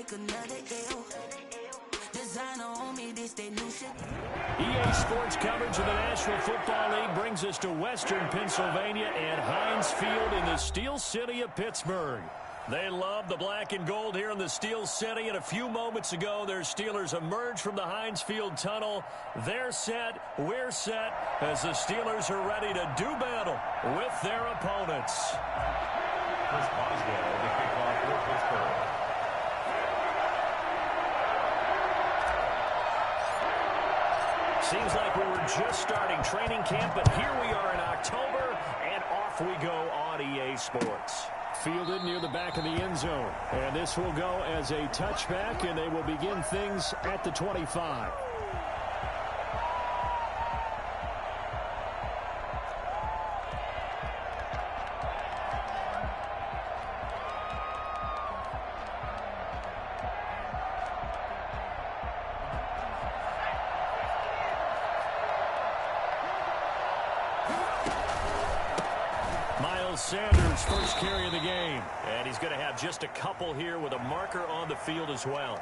take another L. Designer on me, this they new shit. EA Sports coverage of the National Football League brings us to Western Pennsylvania and Heinz Field in the Steel City of Pittsburgh. They love the black and gold here in the Steel City, and a few moments ago, their Steelers emerged from the Heinz Field tunnel. They're set, we're set, as the Steelers are ready to do battle with their opponents. Chris Boswell, the kickoff for Pittsburgh. Seems like we were just starting training camp, but here we are in October, and off we go on EA Sports. Fielded near the back of the end zone. And this will go as a touchback, and they will begin things at the 25. Sanders, first carry of the game. And he's going to have just a couple here with a marker on the field as well.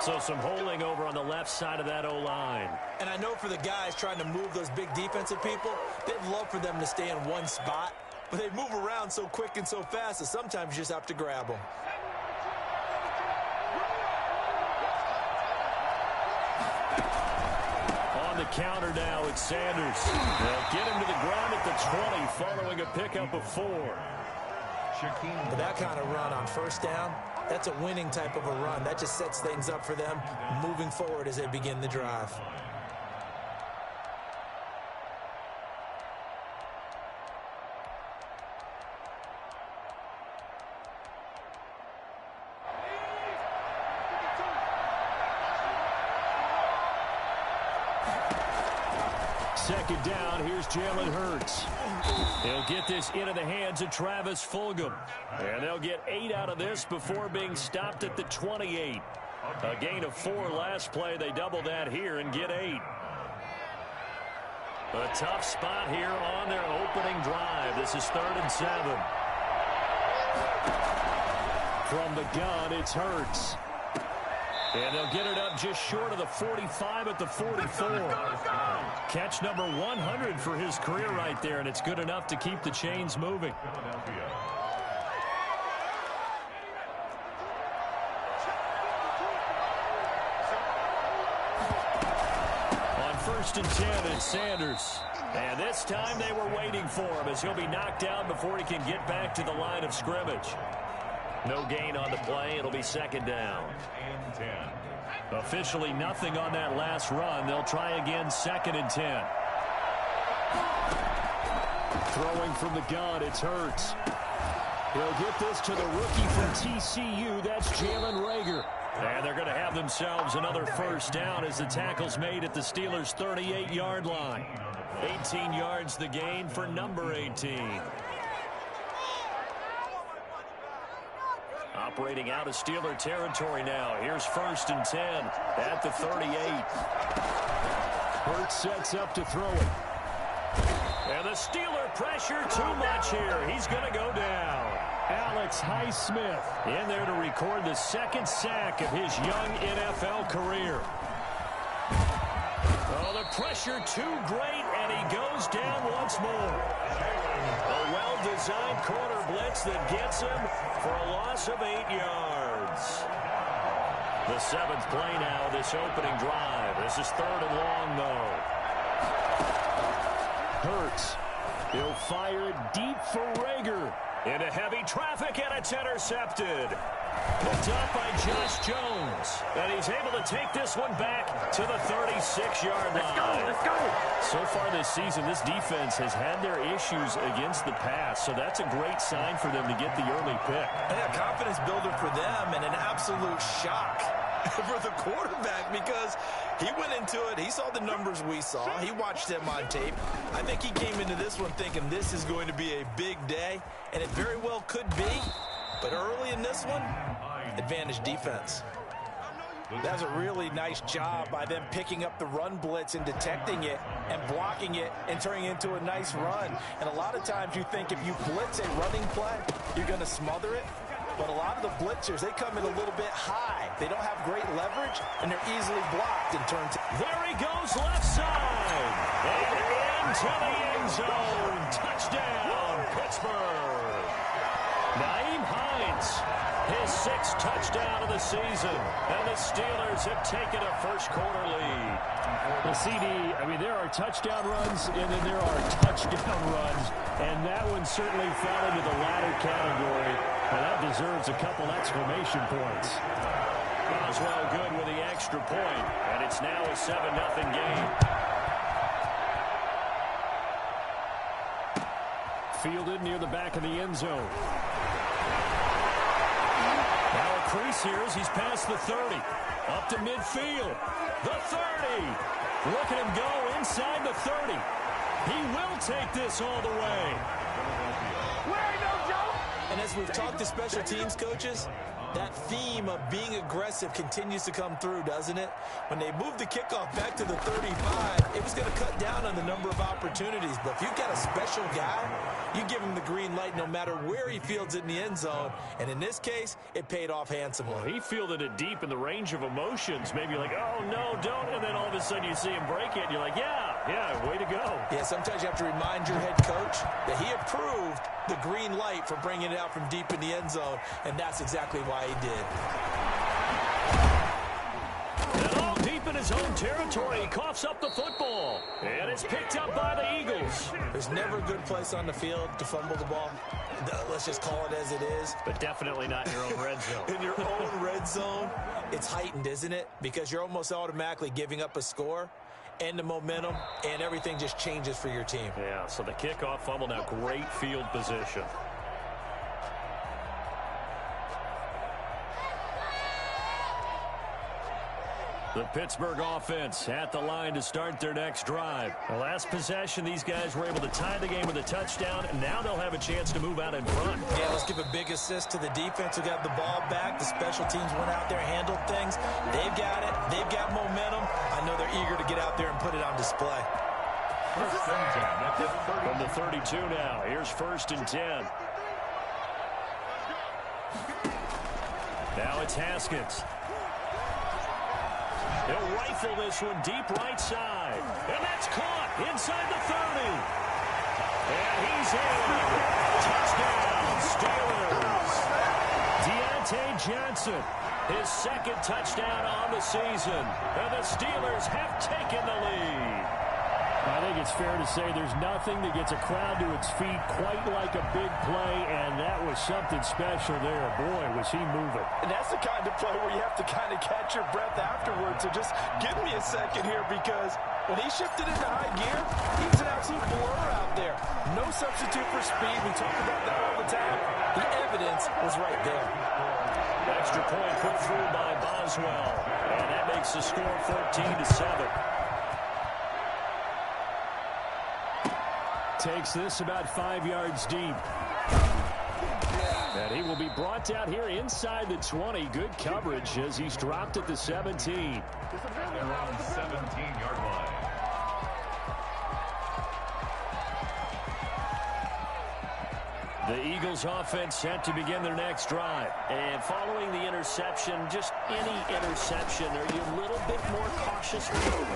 So some holding over on the left side of that O-line. And I know for the guys trying to move those big defensive people, they'd love for them to stay in one spot. But they move around so quick and so fast that sometimes you just have to grab them. The counter now, it's Sanders. They'll get him to the ground at the 20 following a pickup of 4. But that kind of run on first down, that's a winning type of a run. That just sets things up for them moving forward as they begin the drive. Second down, here's Jalen Hurts. He'll get this into the hands of Travis Fulgham. And they'll get 8 out of this before being stopped at the 28. A gain of 4 last play. They double that here and get 8. A tough spot here on their opening drive. This is 3rd and 7. From the gun, it's Hurts. And they'll get it up just short of the 45 at the 44. Catch number 100 for his career right there, and it's good enough to keep the chains moving. On 1st and 10, it's Sanders. And this time they were waiting for him as he'll be knocked down before he can get back to the line of scrimmage. No gain on the play. It'll be 2nd down. Officially nothing on that last run. They'll try again 2nd and 10. Throwing from the gun, it's Hurts. He'll get this to the rookie from TCU. That's Jalen Reagor. And they're going to have themselves another first down as the tackle's made at the Steelers' 38-yard line. 18 yards the gain for number 18. Operating out of Steeler territory now. Here's 1st and 10 at the 38. Hurts sets up to throw it. And the Steeler pressure too much here. He's going to go down. Alex Highsmith in there to record the 2nd sack of his young NFL career. Oh, the pressure too great, and he goes down once more. A well-designed corner blitz that gets him for a loss of 8 yards. The 7th play now, this opening drive. This is 3rd and long, though. Hurts. He'll fire it deep for Reagor. Into heavy traffic, and it's intercepted. Picked up by Josh Jones. And he's able to take this one back to the 36-yard line. Let's go. So far this season, this defense has had their issues against the pass. So that's a great sign for them to get the early pick. Yeah, confidence builder for them and an absolute shock for the quarterback because he went into it. He saw the numbers we saw. He watched them on tape. I think he came into this one thinking this is going to be a big day, and it very well could be. But early in this one, advantage defense. That's a really nice job by them picking up the run blitz and detecting it and blocking it and turning it into a nice run. And a lot of times you think if you blitz a running play, you're going to smother it. But a lot of the blitzers, they come in a little bit high. They don't have great leverage, and they're easily blocked in turn. There he goes, left side. And into the end zone. Touchdown, Pittsburgh. Nyheim Hines, his 6th touchdown of the season. And the Steelers have taken a first-quarter lead. Well, CD, I mean, there are touchdown runs, and then there are touchdown runs. And that one certainly fell into the latter category. And that deserves a couple exclamation points. Boswell good with the extra point, and it's now a 7-0 game. Fielded near the back of the end zone. Now a crease here as he's past the 30. Up to midfield. The 30. Look at him go inside the 30. He will take this all the way. And as we've talked to special teams coaches, that theme of being aggressive continues to come through, doesn't it? When they moved the kickoff back to the 35, it was going to cut down on the number of opportunities. But if you've got a special guy, you give him the green light no matter where he fields it in the end zone. And in this case, it paid off handsomely. Well, he fielded it deep in the range of emotions. Maybe like, oh, no, don't. And then all of a sudden you see him break it, and you're like, yeah, way to go. Yeah, sometimes you have to remind your head coach that he approved the green light for bringing it out from deep in the end zone, and that's exactly why he did. And all deep in his own territory, he coughs up the football. And it's picked up by the Eagles. There's never a good place on the field to fumble the ball. Let's just call it as it is. But definitely not in your own red zone. In your own red zone, it's heightened, isn't it? Because you're almost automatically giving up a score and the momentum, and everything just changes for your team. Yeah, so the kickoff fumble, now great field position. The Pittsburgh offense at the line to start their next drive. The last possession, these guys were able to tie the game with a touchdown, and now they'll have a chance to move out in front. Yeah, let's give a big assist to the defense who got the ball back. The special teams went out there, handled things. They've got it. They've got momentum. I know they're eager to get out there and put it on display. First and 10 at the 30. From the 32 now, here's 1st and 10. Now it's Haskins. He'll rifle this one deep right side. And that's caught inside the 30. And he's in. Touchdown, Steelers. Deontay Johnson, his 2nd touchdown on the season. And the Steelers have taken the lead. I think it's fair to say there's nothing that gets a crowd to its feet quite like a big play, and that was something special there. Boy, was he moving. And that's the kind of play where you have to kind of catch your breath afterwards. So just give me a second here, because when he shifted into high gear, he was an absolute blur out there. No substitute for speed. We talk about that all the time. The evidence was right there. Extra point put through by Boswell. And that makes the score 14-7. Takes this about 5 yards deep. And he will be brought down here inside the 20. Good coverage as he's dropped at the 17. They're on the 17-yard line. The Eagles offense set to begin their next drive. And following the interception, just any interception, are you a little bit more cautious?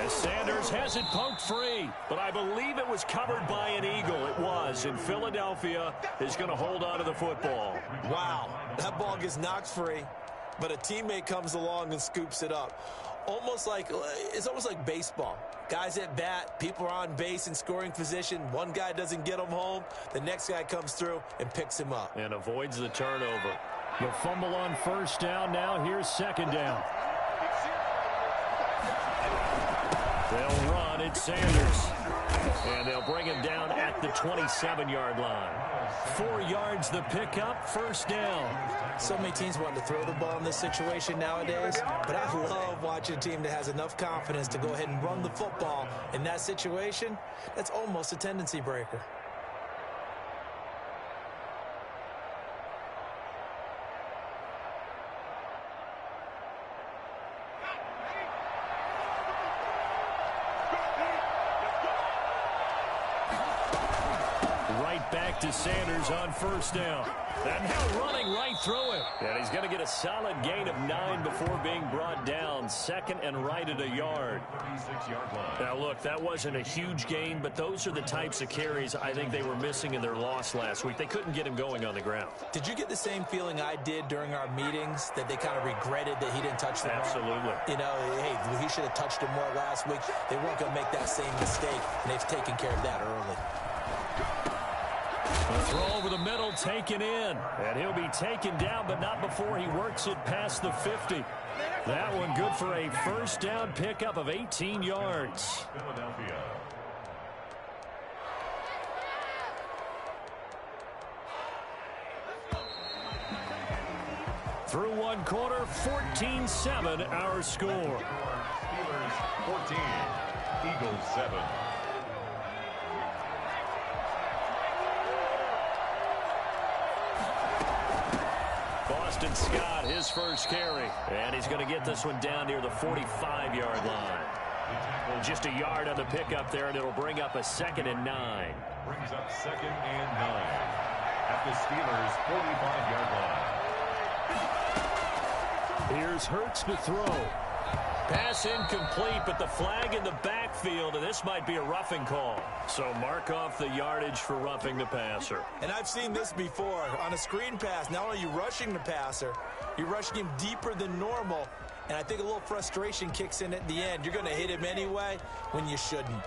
As Sanders has it poked free, but I believe it was covered by an Eagle. It was, and Philadelphia is going to hold on to the football. Wow, that ball gets knocked free, but a teammate comes along and scoops it up. It's almost like baseball. Guys at bat, people are on base in scoring position. One guy doesn't get him home. The next guy comes through and picks him up. And avoids the turnover. The fumble on 1st down. Now here's 2nd down. They'll run. It's Sanders. And they'll bring him down at the 27-yard line. 4 yards the pickup, 1st down. So many teams want to throw the ball in this situation nowadays, but I love watching a team that has enough confidence to go ahead and run the football. In that situation, that's almost a tendency breaker. right back to Sanders on first down. And now running right through it. And he's going to get a solid gain of 9 before being brought down. Second and right at a yard. 36-yard line. Now, look, that wasn't a huge gain, but those are the types of carries I think they were missing in their loss last week. They couldn't get him going on the ground. Did you get the same feeling I did during our meetings, that they kind of regretted that he didn't touch the ball? Absolutely. You know, hey, he should have touched him more last week. They weren't going to make that same mistake, and they've taken care of that early. A throw over the middle, taken in. And he'll be taken down, but not before he works it past the 50. That one good for a first down pickup of 18 yards. Philadelphia. Through one quarter, 14-7 our score. Steelers 14, Eagles 7. Boston Scott, his first carry. And he's going to get this one down near the 45-yard line. Just a yard on the pickup there, and it'll bring up a 2nd and 9. Brings up 2nd and 9 at the Steelers' 45-yard line. Here's Hurts to throw. Pass incomplete, but the flag in the backfield, and this might be a roughing call. So mark off the yardage for roughing the passer. And I've seen this before. On a screen pass, not only are you rushing the passer, you're rushing him deeper than normal. And I think a little frustration kicks in at the end. You're going to hit him anyway when you shouldn't.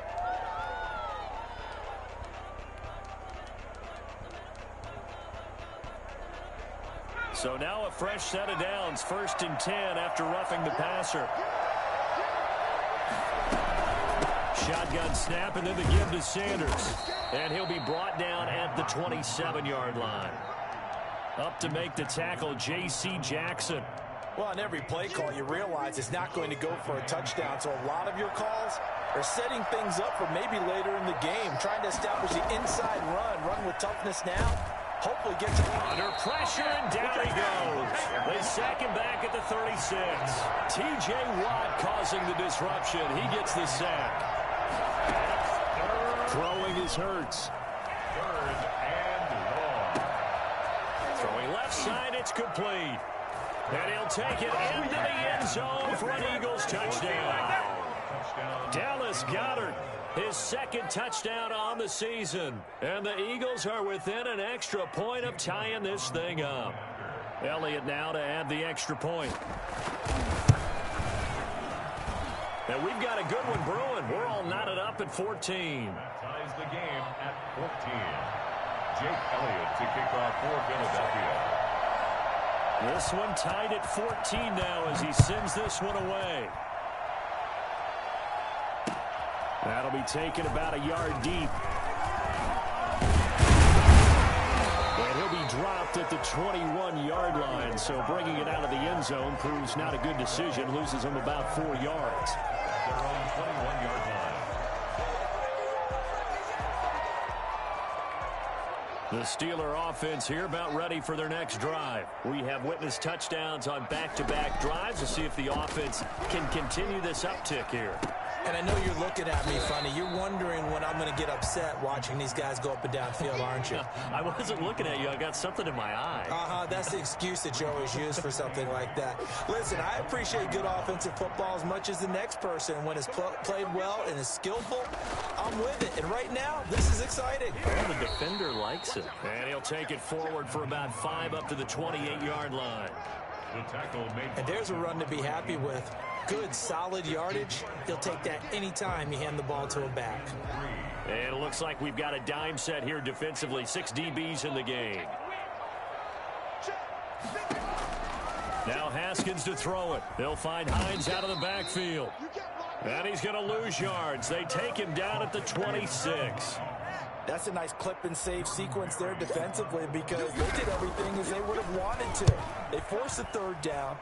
So now a fresh set of downs, 1st and 10 after roughing the passer. Shotgun snap, and then the give to Sanders. And he'll be brought down at the 27-yard line. Up to make the tackle, J.C. Jackson. Well, on every play call, you realize it's not going to go for a touchdown. So a lot of your calls are setting things up for maybe later in the game, trying to establish the inside run with toughness now. Hopefully get to under pressure, and down he goes. They sack him back at the 36. T.J. Watt causing the disruption. He gets the sack. Throwing is Hurts. 3rd and long. Throwing left side, it's complete. And he'll take it into the end zone for an Eagles touchdown. Dallas Goedert, his 2nd touchdown on the season. And the Eagles are within an extra point of tying this thing up. Elliott now to add the extra point. And we've got a good one brewing. We're all knotted up at 14. That ties the game at 14. Jake Elliott to kick off for Philadelphia. This one tied at 14 now as he sends this one away. That'll be taken about a yard deep. And he'll be dropped at the 21-yard line. So bringing it out of the end zone proves not a good decision. Loses him about 4 yards. Their own 21-yard line. The Steeler offense here about ready for their next drive. We have witnessed touchdowns on back-to-back drives to see if the offense can continue this uptick here. And I know you're looking at me funny. You're wondering when I'm going to get upset watching these guys go up and down field, aren't you? I wasn't looking at you. I got something in my eye. That's the excuse that you always use for something like that. Listen, I appreciate good offensive football as much as the next person. When it's played well and is skillful, I'm with it. And right now, this is exciting. Oh, the defender likes it. And he'll take it forward for about 5 up to the 28-yard line. The tackle made. And there's a run to be happy with. Good, solid yardage. He'll take that anytime you hand the ball to him back. And it looks like we've got a dime set here defensively. 6 DBs in the game. Now Haskins to throw it. They'll find Hines out of the backfield. And he's going to lose yards. They take him down at the 26. That's a nice clip and save sequence there defensively because they did everything as they would have wanted to. They forced a 3rd down,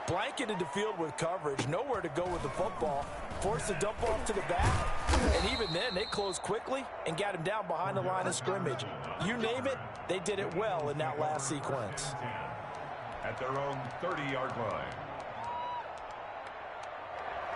blanketed the field with coverage, nowhere to go with the football, forced a dump off to the back, and even then they closed quickly and got him down behind the line of scrimmage. You name it, they did it well in that last sequence. At their own 30-yard line.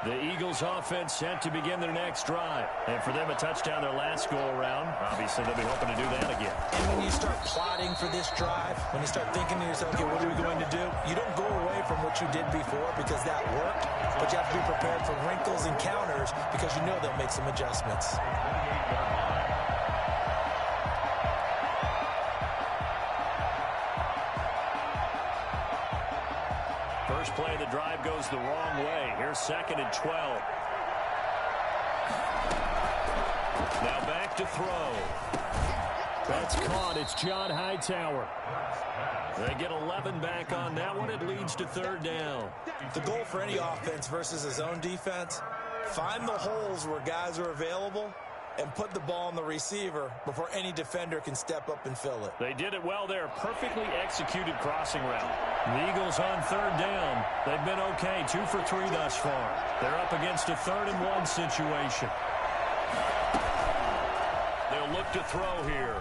The Eagles offense set to begin their next drive. And for them, a touchdown their last go-around. Obviously, they'll be hoping to do that again. And when you start plotting for this drive, when you start thinking to yourself, okay, what are we going to do? You don't go away from what you did before because that worked, but you have to be prepared for wrinkles and counters because you know they'll make some adjustments. First play of the drive goes the wrong way. Here's 2nd and 12. Now back to throw. That's caught. It's John Hightower. They get 11 back on that one. It leads to 3rd down. The goal for any offense versus his own defense, find the holes where guys are available and put the ball on the receiver before any defender can step up and fill it. They did it well there. Perfectly executed crossing route. The Eagles on 3rd down. They've been okay. 2 for 3 thus far. They're up against a 3rd and 1 situation. They'll look to throw here.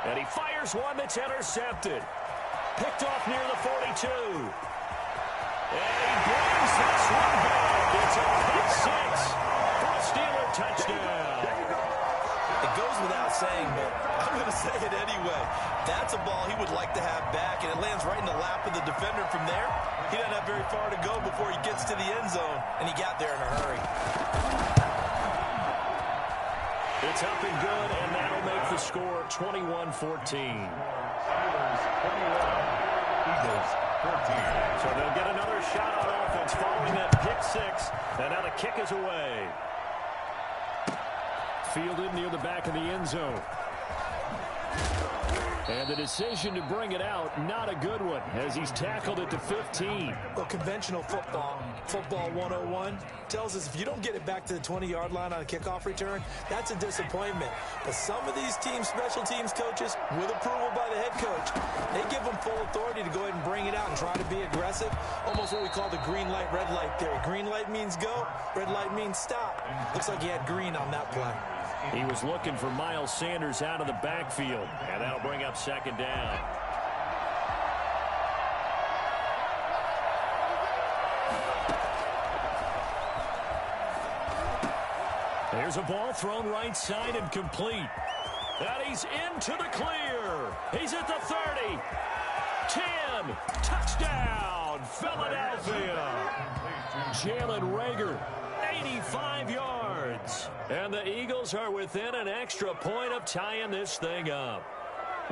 And he fires one that's intercepted. Picked off near the 42. And he brings this one back. It's a pick 6 for a Steeler touchdown. It goes without saying, but I'm going to say it anyway. That's a ball he would like to have back, and it lands right in the lap of the defender from there. He doesn't have very far to go before he gets to the end zone, and he got there in a hurry. It's up and good, and that'll make the score 21-14. Steelers 21, Eagles 14. So they'll get another shot on offense following that pick 6, and now the kick is away. Fielded near the back of the end zone. And the decision to bring it out, not a good one, as he's tackled at the 15. Well, conventional football 101, tells us if you don't get it back to the 20-yard line on a kickoff return, that's a disappointment. But some of these teams, special teams coaches, with approval by the head coach, they give them full authority to go ahead and bring it out and try to be aggressive. Almost what we call the green light, red light theory. Green light means go, red light means stop. Looks like he had green on that play. He was looking for Miles Sanders out of the backfield, and that'll bring up 2nd down. There's a ball thrown right side and complete. And he's into the clear. He's at the 30. 10. Touchdown, Philadelphia. Jalen Reagor, 85 yards. And the Eagles are within an extra point of tying this thing up.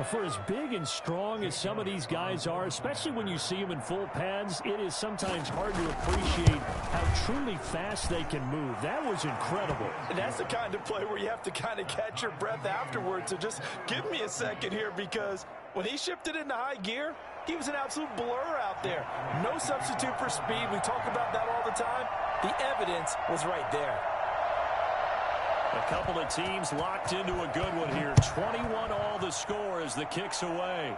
For as big and strong as some of these guys are, especially when you see them in full pads, it is sometimes hard to appreciate how truly fast they can move. That was incredible. And that's the kind of play where you have to kind of catch your breath afterwards. So just give me a second here, because when he shifted into high gear, he was an absolute blur out there. No substitute for speed. We talk about that all the time. The evidence was right there. A couple of teams locked into a good one here. 21 all the score as the kick's away.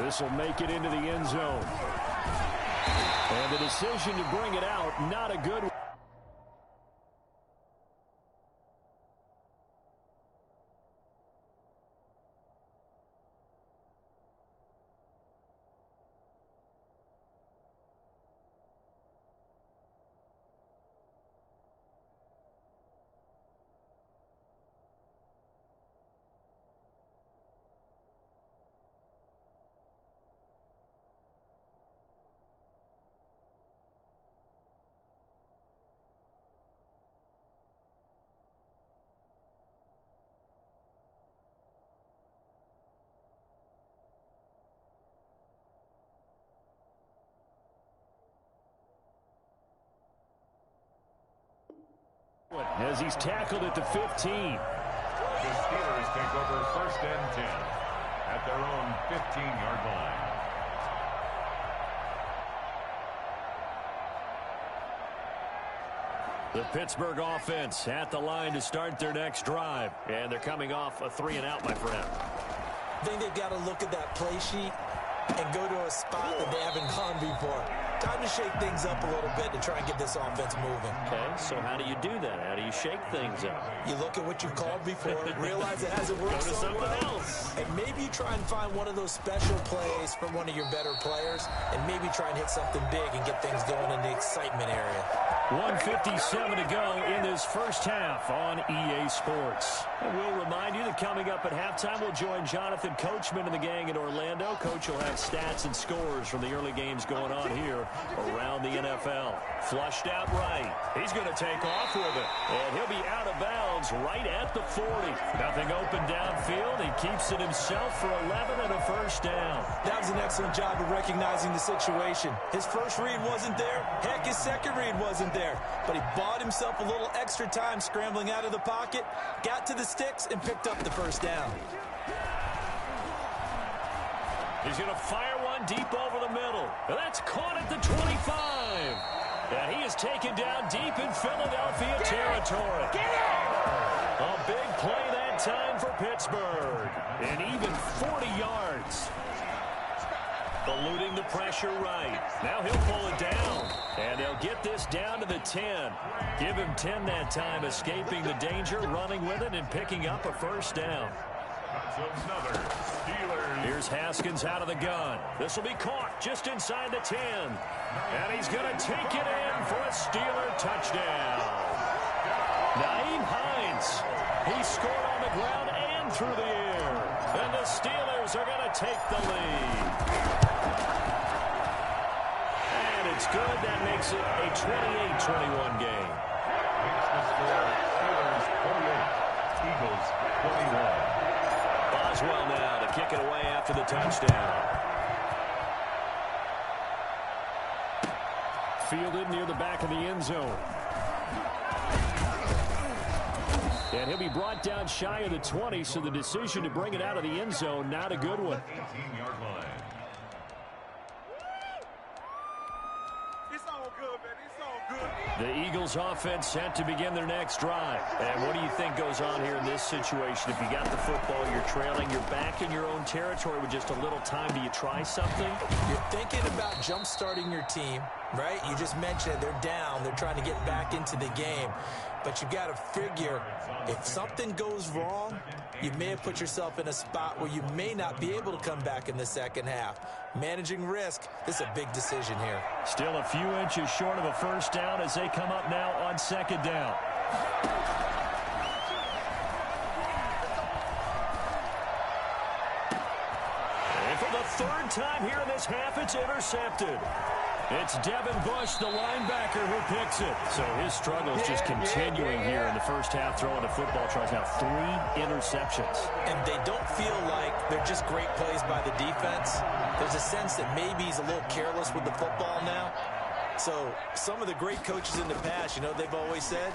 This will make it into the end zone. And the decision to bring it out, not a good one. As he's tackled at the 15. The Steelers take over 1st and 10 at their own 15-yard line. The Pittsburgh offense at the line to start their next drive. And they're coming off a 3-and-out, my friend. I think they've got to look at that play sheet and go to a spot that they haven't gone before. Time to shake things up a little bit to try and get this offense moving. Okay, so how do you do that? How do you shake things up? You look at what you called before, realize it hasn't worked Go to so something well, else. And maybe you try and find one of those special plays from one of your better players, and maybe try and hit something big and get things going in the excitement area. 1:57 to go in this first half on EA Sports. And we'll remind you that coming up at halftime, we'll join Jonathan Coachman and the gang in Orlando. Coach will have stats and scores from the early games going on here around the NFL. Flushed out right. He's going to take off with it. And he'll be out of bounds right at the 40. Nothing open downfield. He keeps it himself for 11 and a first down. That was an excellent job of recognizing the situation. His first read wasn't there. Heck, his second read wasn't there. But he bought himself a little extra time scrambling out of the pocket, got to the sticks, and picked up the first down. He's going to fire one deep over the middle. And that's caught at the 25. And he is taken down deep in Philadelphia territory. A big play that time for Pittsburgh. And even 40 yards. Eluding the pressure right. Now he'll pull it down. And they'll get this down to the 10. Give him 10 that time, escaping the danger, running with it, and picking up a first down. Here's Haskins out of the gun. This will be caught just inside the 10. And he's going to take it in for a Steeler touchdown. Nyheim Hines. He scored on the ground and through the air. And the Steelers are going to take the lead. And it's good. That makes it a 28-21 game. Steelers 48, Eagles 21. Boswell now to kick it away after the touchdown. Fielded near the back of the end zone. And he'll be brought down shy of the 20, so the decision to bring it out of the end zone, not a good one. 18-yard line. It's all good, baby. It's all good. The Eagles offense set to begin their next drive. And what do you think goes on here in this situation? If you got the football, you're trailing, you're back in your own territory with just a little time. Do you try something? You're thinking about jump-starting your team, right? You just mentioned they're down. They're trying to get back into the game. But you got to figure, if something goes wrong, you may have put yourself in a spot where you may not be able to come back in the second half. Managing risk, this is a big decision here. Still a few inches short of a first down as they come up now on second down. And for the third time here in this half, it's intercepted. It's Devin Bush, the linebacker, who picks it. So his struggle is just continuing here in the first half, throwing the football. Tries now 3 interceptions. And they don't feel like they're just great plays by the defense. There's a sense that maybe he's a little careless with the football now. So some of the great coaches in the past, you know, they've always said,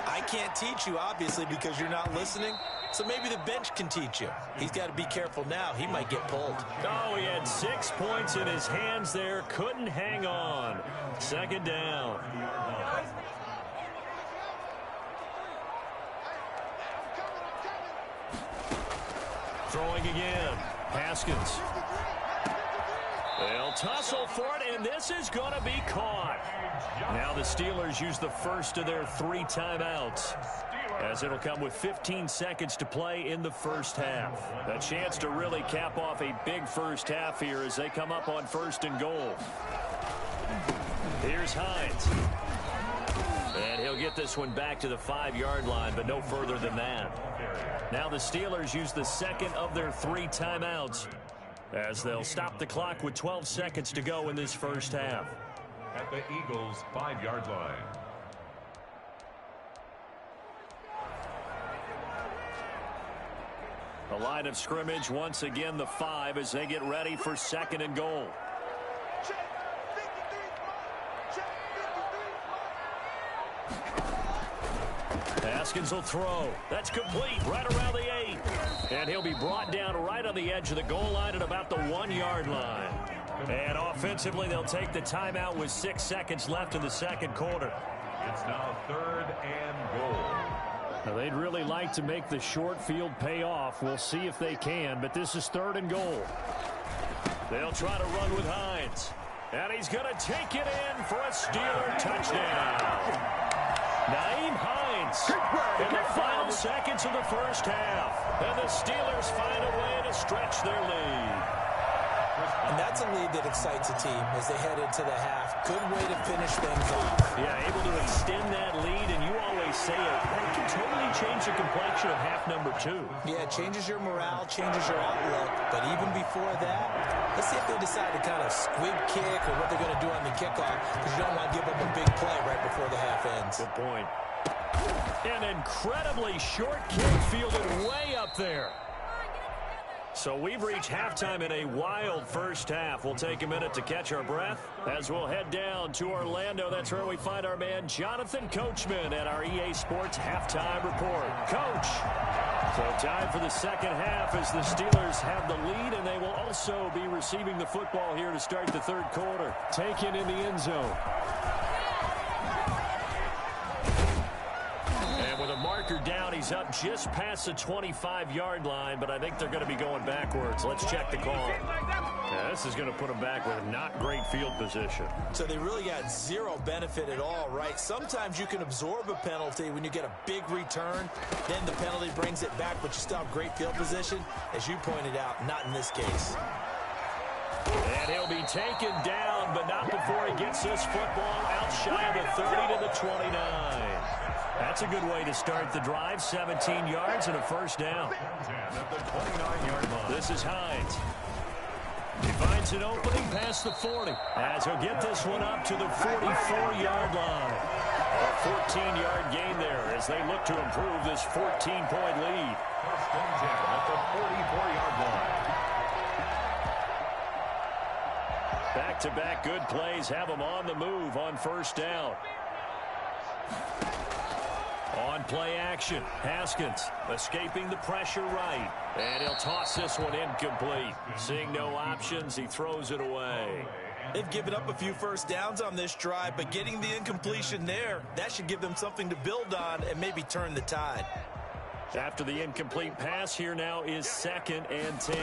I can't teach you, obviously, because you're not listening. So maybe the bench can teach you. He's got to be careful now. He might get pulled. Oh, he had 6 points in his hands there. Couldn't hang on. Second down. Throwing again. Haskins. They'll tussle for it, and this is going to be caught. Now the Steelers use the first of their 3 timeouts, as it'll come with 15 seconds to play in the first half. A chance to really cap off a big first half here as they come up on 1st and goal. Here's Hines. And he'll get this one back to the 5-yard line, but no further than that. Now the Steelers use the second of their 3 timeouts, as they'll stop the clock with 12 seconds to go in this first half. At the Eagles' 5-yard line. The line of scrimmage, once again, the 5 as they get ready for 2nd and goal. Haskins will throw. That's complete right around the 8. And he'll be brought down right on the edge of the goal line at about the 1-yard line. And offensively, they'll take the timeout with 6 seconds left in the second quarter. It's now 3rd and goal. Now, they'd really like to make the short field pay off. We'll see if they can, but this is 3rd and goal. They'll try to run with Hines. And he's going to take it in for a Steeler touchdown. Nyheim Hines in the final seconds of the first half. And the Steelers find a way to stretch their lead. And that's a lead that excites a team as they head into the half. Good way to finish things off. Yeah, able to extend that lead, and you always say it can totally change the complexion of half number 2. Yeah, it changes your morale, changes your outlook. But even before that, let's see if they decide to kind of squib kick or what they're going to do on the kickoff, because you don't want to give up a big play right before the half ends. Good point. An incredibly short kick fielded way up there. So we've reached halftime in a wild first half. We'll take a minute to catch our breath as we'll head down to Orlando. That's where we find our man Jonathan Coachman at our EA Sports Halftime Report. Coach, so time for the second half as the Steelers have the lead, and they will also be receiving the football here to start the third quarter. Taken in the end zone. With a marker down, he's up just past the 25-yard line, but I think they're going to be going backwards. Let's check the call. Yeah, this is going to put them back with not great field position. So they really got zero benefit at all, right? Sometimes you can absorb a penalty when you get a big return. Then the penalty brings it back, but you still have great field position. As you pointed out, not in this case. And he'll be taken down, but not before he gets this football out shy of the 30 to the 29. That's a good way to start the drive. 17 yards and a first down. This is Hines. He finds an opening past the 40. As he'll get this one up to the 44-yard line. A 14-yard gain there as they look to improve this 14-point lead. First and 10 at the 44-yard line. Back-to-back good plays have them on the move on first down. On play action, Haskins escaping the pressure right. And he'll toss this one incomplete. Seeing no options, he throws it away. They've given up a few first downs on this drive, but getting the incompletion there, that should give them something to build on and maybe turn the tide. After the incomplete pass, here now is 2nd and 10.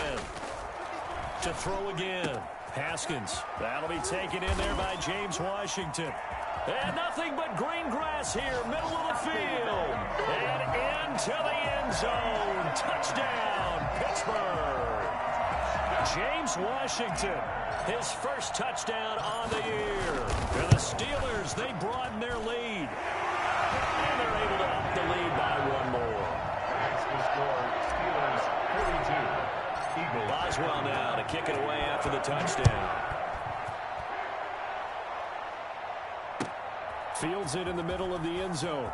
To throw again, Haskins. That'll be taken in there by James Washington. And nothing but green grass here, middle of the field. And into the end zone. Touchdown, Pittsburgh. James Washington, his first touchdown on the year. And the Steelers, they broaden their lead. And they're able to up the lead by one more. That's the score. Steelers 42. Eagles. Boswell now to kick it away after the touchdown. Fields it in the middle of the end zone.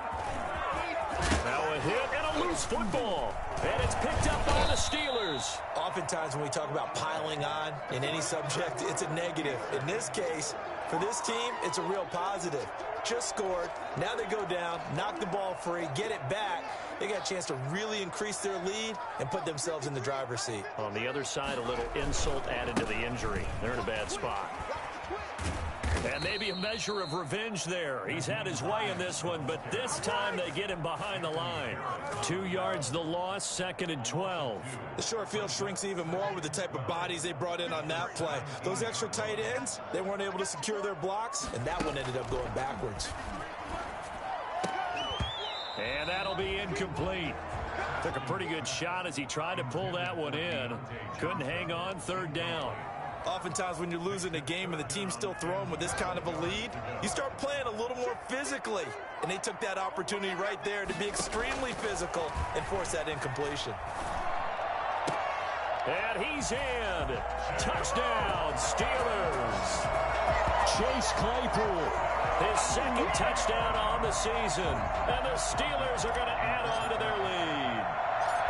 Now a hit and a loose football. And it's picked up by the Steelers. Oftentimes when we talk about piling on in any subject, it's a negative. In this case, for this team, it's a real positive. Just scored. Now they go down, knock the ball free, get it back. They got a chance to really increase their lead and put themselves in the driver's seat. On the other side, a little insult added to the injury. They're in a bad spot. And maybe a measure of revenge there. He's had his way in this one, but this time they get him behind the line. 2 yards the loss, 2nd and 12. The short field shrinks even more with the type of bodies they brought in on that play. Those extra tight ends, they weren't able to secure their blocks, and that one ended up going backwards. And that'll be incomplete. Took a pretty good shot as he tried to pull that one in. Couldn't hang on, 3rd down. Oftentimes when you're losing a game and the team's still throwing with this kind of a lead, you start playing a little more physically. And they took that opportunity right there to be extremely physical and force that incompletion. And he's in. Touchdown, Steelers. Chase Claypool, his 2nd touchdown on the season. And the Steelers are going to add on to their lead.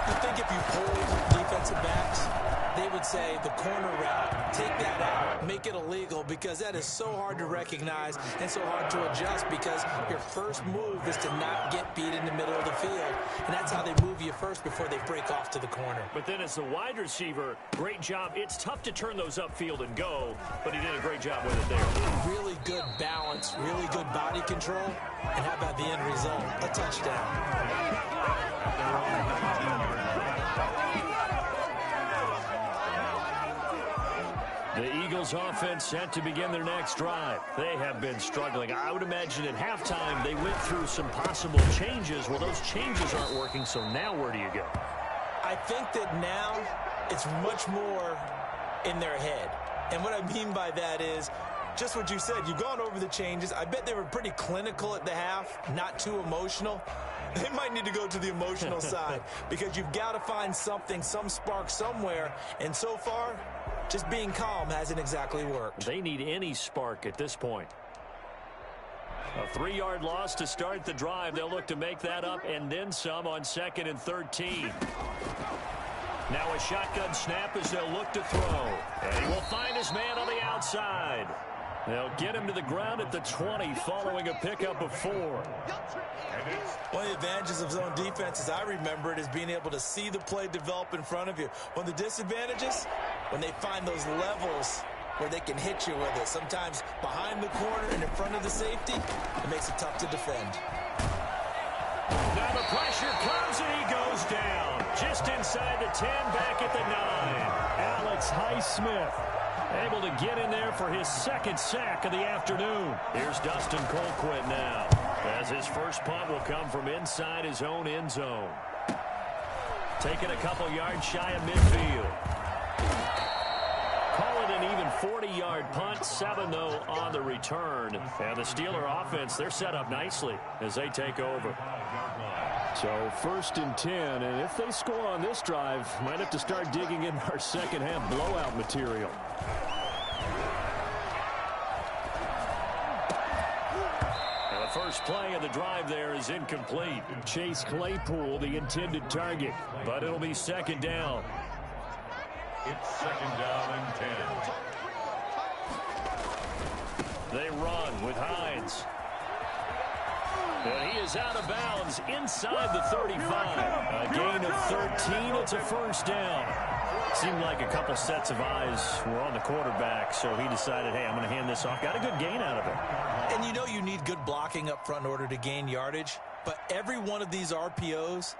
I think if you polled defensive backs, they would say the corner route, take that out, make it illegal, because that is so hard to recognize and so hard to adjust, because your first move is to not get beat in the middle of the field. And that's how they move you first before they break off to the corner. But then as the wide receiver, great job. It's tough to turn those upfield and go, but he did a great job with it there. Really good balance, really good body control. And how about the end result? A touchdown. The Eagles offense set to begin their next drive. They have been struggling. I would imagine at halftime they went through some possible changes. Well, those changes aren't working, so now where do you go? I I think that now it's much more in their head. And what I mean by that is just what you said. You've gone over the changes. I bet they were pretty clinical at the half, not too emotional. They might need to go to the emotional side because you've got to find something, some spark somewhere. And so far, just being calm hasn't exactly worked. They need any spark at this point. A 3-yard loss to start the drive. They'll look to make that up and then some on 2nd and 13. Now a shotgun snap as they'll look to throw. And he will find his man on the outside. They'll get him to the ground at the 20 following a pickup of 4. One of the advantages of zone defense, as I remember it, is being able to see the play develop in front of you. One of the disadvantages, when they find those levels where they can hit you with it. Sometimes behind the corner and in front of the safety, it makes it tough to defend. Now the pressure comes and he goes down. Just inside the 10, back at the 9. Alex Highsmith able to get in there for his 2nd sack of the afternoon. Here's Dustin Colquitt now, as his first punt will come from inside his own end zone. Taking a couple yards shy of midfield. Call it an even 40-yard punt, 7 though on the return. And the Steeler offense, they're set up nicely as they take over. So 1st and 10, and if they score on this drive, might have to start digging in our second half blowout material. And the first play of the drive there is incomplete. Chase Claypool, the intended target. But it'll be 2nd down. It's 2nd down and 10. They run with Hines. And he is out of bounds inside the 35. A gain of 13. It's a 1st down. Seemed like a couple sets of eyes were on the quarterback, so he decided, hey, I'm going to hand this off. Got a good gain out of it. And you know you need good blocking up front in order to gain yardage. But every one of these RPOs,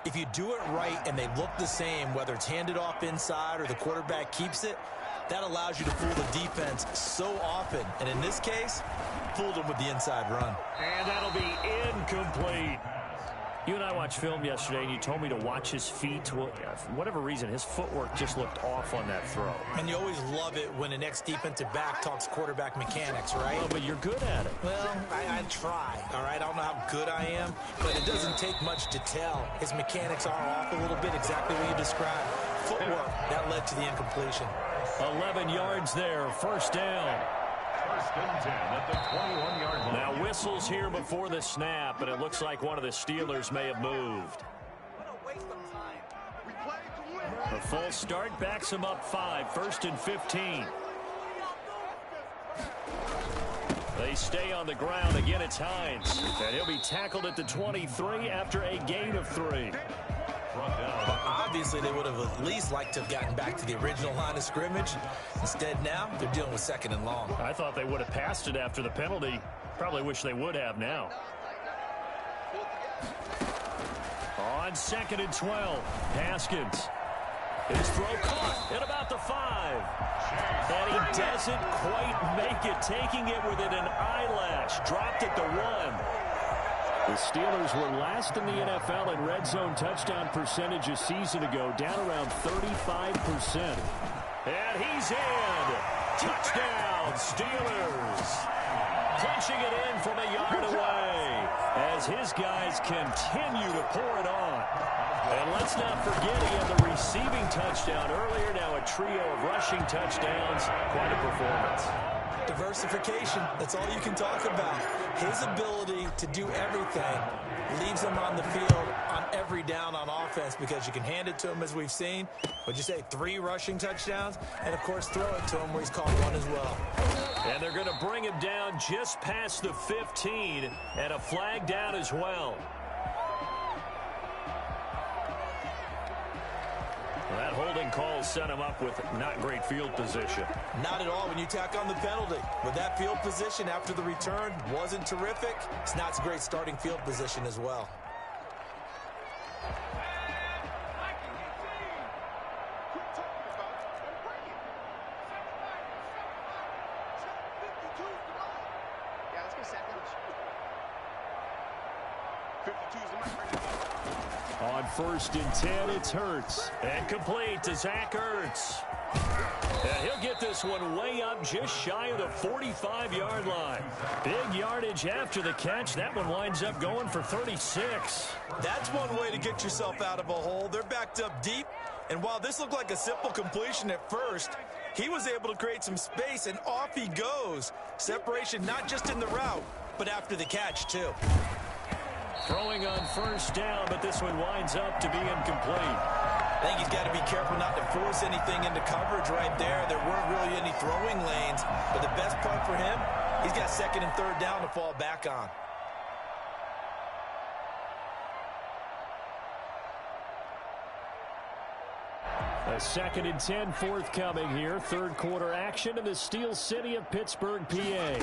if you do it right and they look the same, whether it's handed off inside or the quarterback keeps it, that allows you to fool the defense so often. And in this case, fooled them with the inside run. And that'll be incomplete. You and I watched film yesterday, and you told me to watch his feet. Well, for whatever reason, his footwork just looked off on that throw. And you always love it when an ex-defensive back talks quarterback mechanics, right? Well, but you're good at it. Well, I try, all right? I don't know how good I am, but it doesn't take much to tell. His mechanics are off a little bit, exactly what you described. Footwork, that led to the incompletion. 11 yards there, 1st down. 1st and 10 at the 21-yard line. Now whistles here before the snap, and it looks like one of the Steelers may have moved. A full start backs him up 5, 1st and 15. They stay on the ground. Again, it's Hines. And he'll be tackled at the 23 after a gain of 3. But obviously, they would have at least liked to have gotten back to the original line of scrimmage. Instead, now, they're dealing with 2nd and long. I thought they would have passed it after the penalty. Probably wish they would have now. On 2nd and 12, Haskins. His throw caught at about the 5. And he doesn't quite make it, taking it within an eyelash. Dropped at the 1. The Steelers were last in the NFL in red zone touchdown percentage a season ago, down around 35%. And he's in. Touchdown, Steelers. Punching it in from a yard away as his guys continue to pour it on. And let's not forget he had the receiving touchdown earlier. Now a trio of rushing touchdowns. Quite a performance. Diversification, that's all you can talk about. His ability to do everything leaves him on the field on every down on offense because you can hand it to him as we've seen. Would you say 3 rushing touchdowns? And, of course, throw it to him where he's caught 1 as well. And they're going to bring him down just past the 15 and a flag down as well. That holding call set him up with not great field position. Not at all when you tack on the penalty. With that field position after the return wasn't terrific, it's not a great starting field position as well. On 1st and 10, it's Hurts. And complete to Zach Ertz. And he'll get this one way up just shy of the 45-yard line. Big yardage after the catch. That one winds up going for 36. That's one way to get yourself out of a hole. They're backed up deep. And while this looked like a simple completion at first, he was able to create some space, and off he goes. Separation not just in the route, but after the catch, too. Throwing on 1st down, but this one winds up to be incomplete. I think he's got to be careful not to force anything into coverage right there. There weren't really any throwing lanes, but the best part for him, he's got 2nd and 3rd down to fall back on. A 2nd and 10 forthcoming here. 3rd quarter action in the Steel City of Pittsburgh, PA.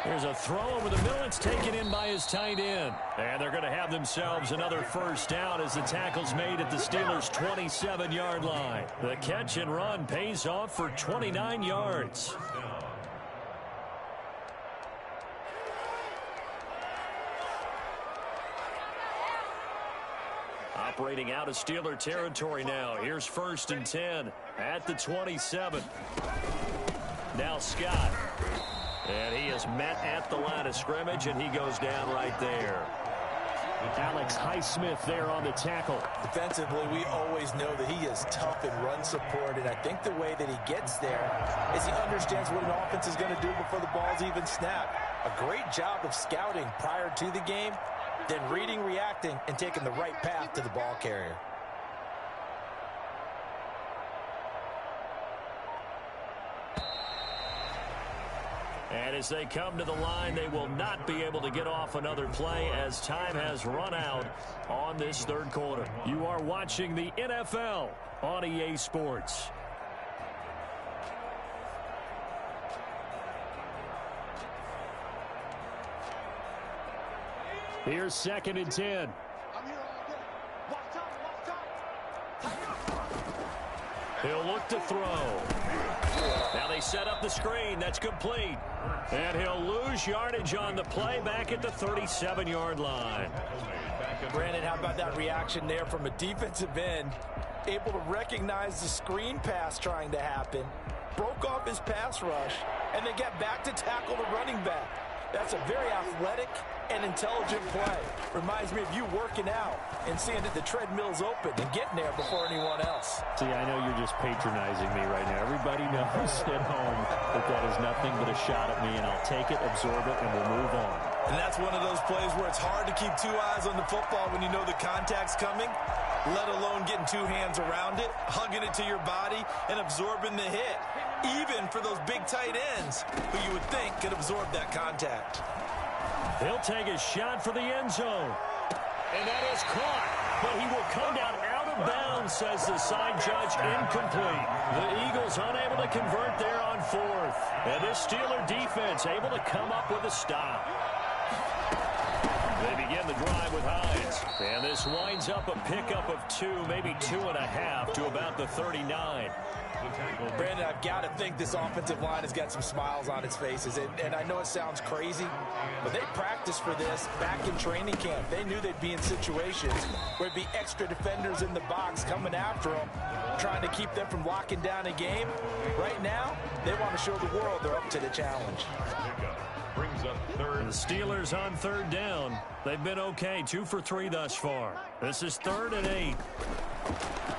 Here's a throw over the middle. It's taken in by his tight end. And they're going to have themselves another 1st down as the tackle's made at the Steelers' 27-yard line. The catch and run pays off for 29 yards. Operating out of Steeler territory now. Here's 1st and 10 at the 27. Now Scott. And he is met at the line of scrimmage, and he goes down right there. Alex Highsmith there on the tackle. Defensively, we always know that he is tough in run support, and I think the way that he gets there is he understands what an offense is going to do before the ball's even snapped. A great job of scouting prior to the game, then reading, reacting, and taking the right path to the ball carrier. And as they come to the line, they will not be able to get off another play as time has run out on this 3rd quarter. You are watching the NFL on EA Sports. Here's 2nd and 10. He'll look to throw. Now they set up the screen. That's complete. And he'll lose yardage on the play back at the 37-yard line. Brandon, how about that reaction there from a defensive end? Able to recognize the screen pass trying to happen, broke off his pass rush, and then get back to tackle the running back. That's a very athletic and intelligent play. Reminds me of you working out and seeing that the treadmill's open and getting there before anyone else. See, I know you're just patronizing me right now. Everybody knows at home that that is nothing but a shot at me, and I'll take it, absorb it, and we'll move on. And that's one of those plays where it's hard to keep 2 eyes on the football when you know the contact's coming, let alone getting 2 hands around it, hugging it to your body, and absorbing the hit. Even for those big tight ends who you would think could absorb that contact. He'll take a shot for the end zone. And that is caught. But he will come down out of bounds, says the side judge. Incomplete. The Eagles unable to convert there on 4th. And this Steeler defense able to come up with a stop. They begin the drive with Hines. And this winds up a pickup of 2, maybe 2.5 to about the 39. Well, Brandon, I've got to think this offensive line has got some smiles on its faces. And I know it sounds crazy, but they practiced for this back in training camp. They knew they'd be in situations where there'd be extra defenders in the box coming after them, trying to keep them from locking down a game. Right now, they want to show the world they're up to the challenge. Brings up 3rd. The Steelers on 3rd down. They've been okay, 2 for 3 thus far. This is 3rd and 8.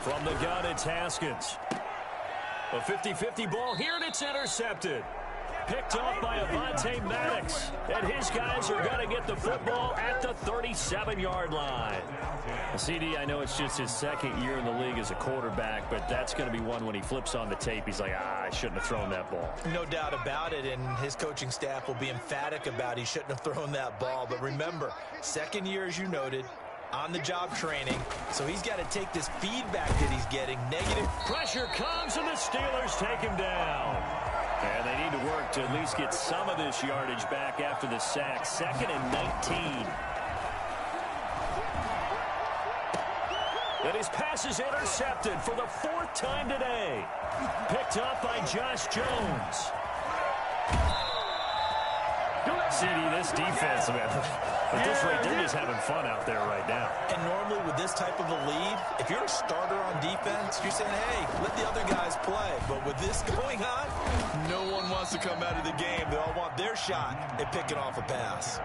From the gun, it's Haskins. A 50-50 ball here, and it's intercepted. Picked off by Avonte Maddox. And his guys are going to get the football at the 37-yard line. CD, I know it's just his 2nd year in the league as a quarterback, but that's going to be one when he flips on the tape. He's like, I shouldn't have thrown that ball. No doubt about it, and his coaching staff will be emphatic about he shouldn't have thrown that ball. But remember, 2nd year, as you noted, on-the-job training, so he's got to take this feedback that he's getting. Negative pressure comes, and the Steelers take him down. And they need to work to at least get some of this yardage back after the sack. 2nd and 19. And his pass is intercepted for the 4th time today. Picked up by Josh Jones. CD, this defense, man, at this rate, they're just having fun out there right now. And normally with this type of a lead, if you're a starter on defense, you're saying, hey, let the other guys play. But with this going on, no one wants to come out of the game. They all want their shot at picking off a pass.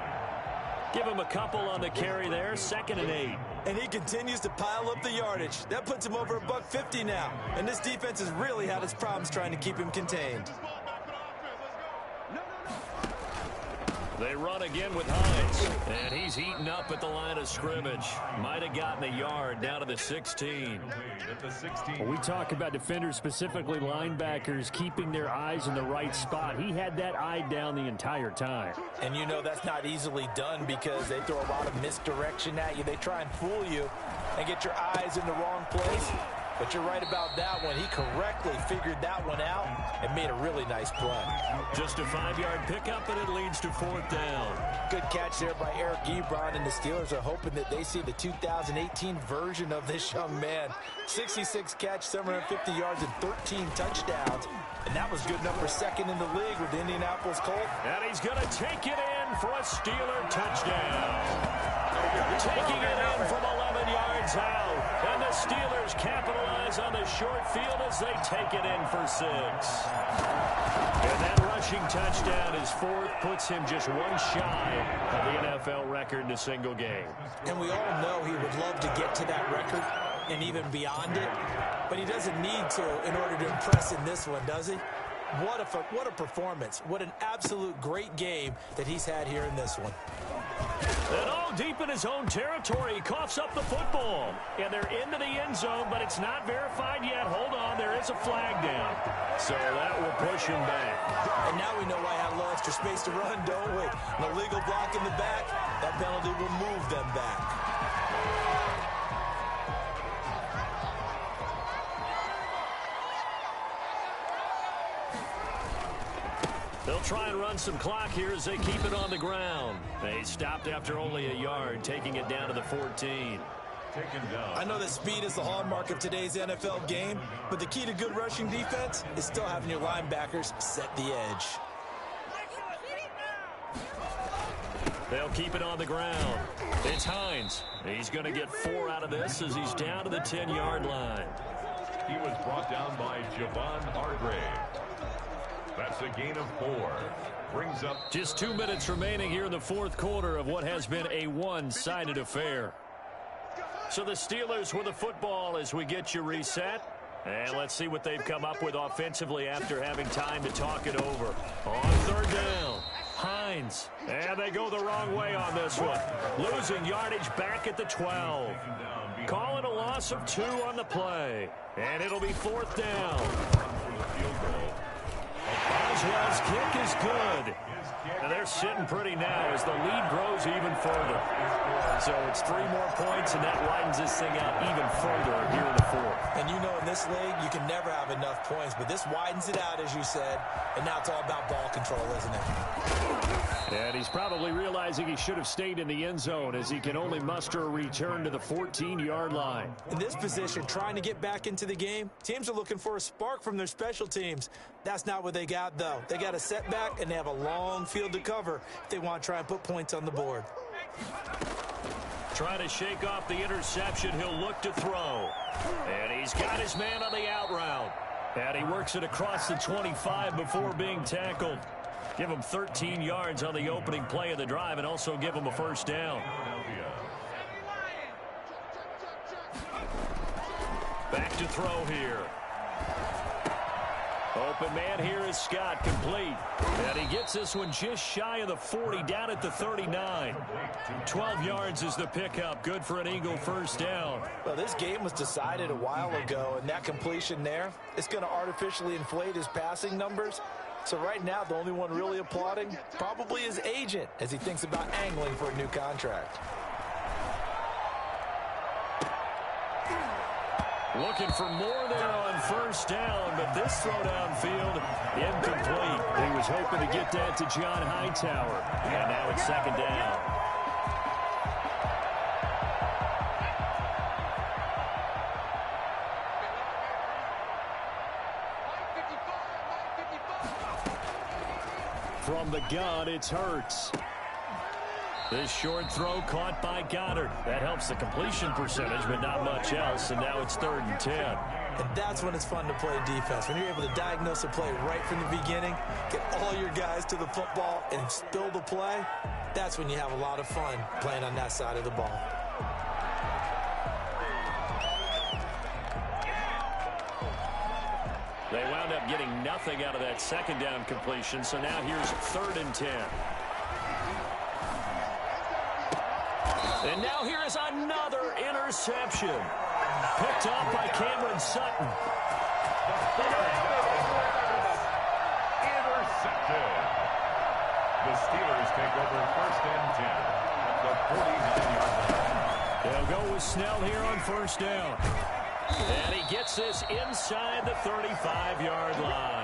Give him a couple on the carry there, 2nd and 8. And he continues to pile up the yardage. That puts him over $150 now. And this defense has really had its problems trying to keep him contained. They run again with Hines, and he's heating up at the line of scrimmage. Might have gotten a yard down to the 16. When we talk about defenders, specifically linebackers, keeping their eyes in the right spot, he had that eye down the entire time. And you know that's not easily done because they throw a lot of misdirection at you. They try and fool you and get your eyes in the wrong place. But you're right about that one. He correctly figured that one out and made a really nice play. Just a 5-yard pickup, and it leads to 4th down. Good catch there by Eric Ebron, and the Steelers are hoping that they see the 2018 version of this young man. 66 catch, 750 yards, and 13 touchdowns. And that was good enough for 2nd in the league with the Indianapolis Colts. And he's going to take it in for a Steeler touchdown. Taking it in from 11 yards out. And the Steelers capitalize on the short field as they take it in for 6. And that rushing touchdown is 4th, puts him just one shy of the NFL record in a single game. And we all know he would love to get to that record and even beyond it, but he doesn't need to in order to impress in this one, does he? What a performance. What an absolute great game that he's had here in this one. And all deep in his own territory, he coughs up the football. And they're into the end zone, but it's not verified yet. Hold on, there is a flag down. So that will push him back. And now we know why I had a little extra space to run, don't we? An illegal block in the back, that penalty will move them back. They'll try and run some clock here as they keep it on the ground. They stopped after only a yard, taking it down to the 14. I know that speed is the hallmark of today's NFL game, but the key to good rushing defense is still having your linebackers set the edge. They'll keep it on the ground. It's Hines. He's going to get 4 out of this as he's down to the 10-yard line. He was brought down by Javon Hargrave. That's a gain of 4. Brings up just 2 minutes remaining here in the 4th quarter of what has been a one-sided affair. So the Steelers with the football as we get you reset. And let's see what they've come up with offensively after having time to talk it over. On 3rd down, Hines. And they go the wrong way on this one. Losing yardage back at the 12. Call it a loss of 2 on the play. And it'll be 4th down. Oswald's kick is good. And they're sitting pretty now as the lead grows even further. So it's 3 more points, and that widens this thing out even further here in the 4th. And you know in this league, you can never have enough points, but this widens it out, as you said, and now it's all about ball control, isn't it? And he's probably realizing he should have stayed in the end zone as he can only muster a return to the 14-yard line. In this position, trying to get back into the game, teams are looking for a spark from their special teams. That's not what they got, though. They got a setback, and they have a long field to cover if they want to try and put points on the board. Trying to shake off the interception, he'll look to throw. And he's got his man on the out route. And he works it across the 25 before being tackled. Give him 13 yards on the opening play of the drive and also give him a 1st down. Back to throw here. Open man here is Scott, complete. And he gets this one just shy of the 40, down at the 39. 12 yards is the pickup. Good for an Eagle 1st down. Well, this game was decided a while ago, and that completion there, it's going to artificially inflate his passing numbers. So right now, the only one really applauding probably his agent as he thinks about angling for a new contract. Looking for more there on 1st down, but this throw downfield, incomplete. He was hoping to get that to John Hightower. And now it's 2nd down. From the gun, it's Hurts. This short throw caught by Goddard. That helps the completion percentage, but not much else, and now it's 3rd and 10. And that's when it's fun to play defense. When you're able to diagnose a play right from the beginning, get all your guys to the football, and spill the play, that's when you have a lot of fun playing on that side of the ball. They wound up getting nothing out of that second down completion, so now here's 3rd and 10. And now here is another interception. Picked up by Cameron Sutton. Intercepted. The Steelers take over 1st and 10 at the 49-yard line. They'll go with Snell here on 1st down. And he gets this inside the 35-yard line.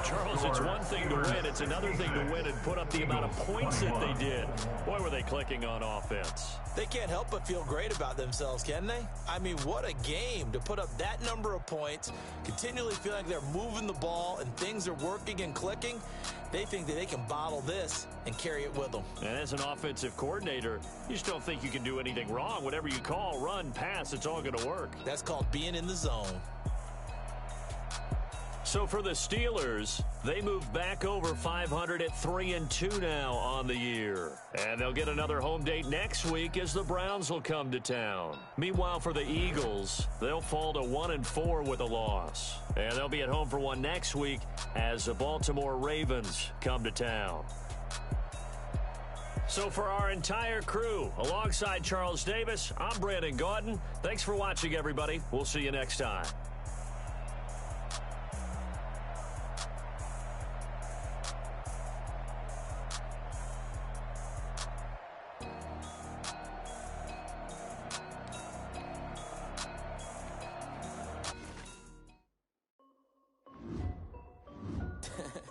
Charles, it's one thing to win. It's another thing to win and put up the amount of points that they did. Boy, were they clicking on offense. They can't help but feel great about themselves, can they? I mean, what a game to put up that number of points, continually feeling like they're moving the ball and things are working and clicking. They think that they can bottle this and carry it with them. And as an offensive coordinator, you just don't think you can do anything wrong. Whatever you call, run, pass, it's all going to work. That's called being in the zone. So for the Steelers, they move back over 500 at 3-2 now on the year. And they'll get another home date next week as the Browns will come to town. Meanwhile, for the Eagles, they'll fall to 1-4 with a loss. And they'll be at home for one next week as the Baltimore Ravens come to town. So for our entire crew, alongside Charles Davis, I'm Brandon Gaudin. Thanks for watching, everybody. We'll see you next time.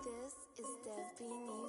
This is Dev being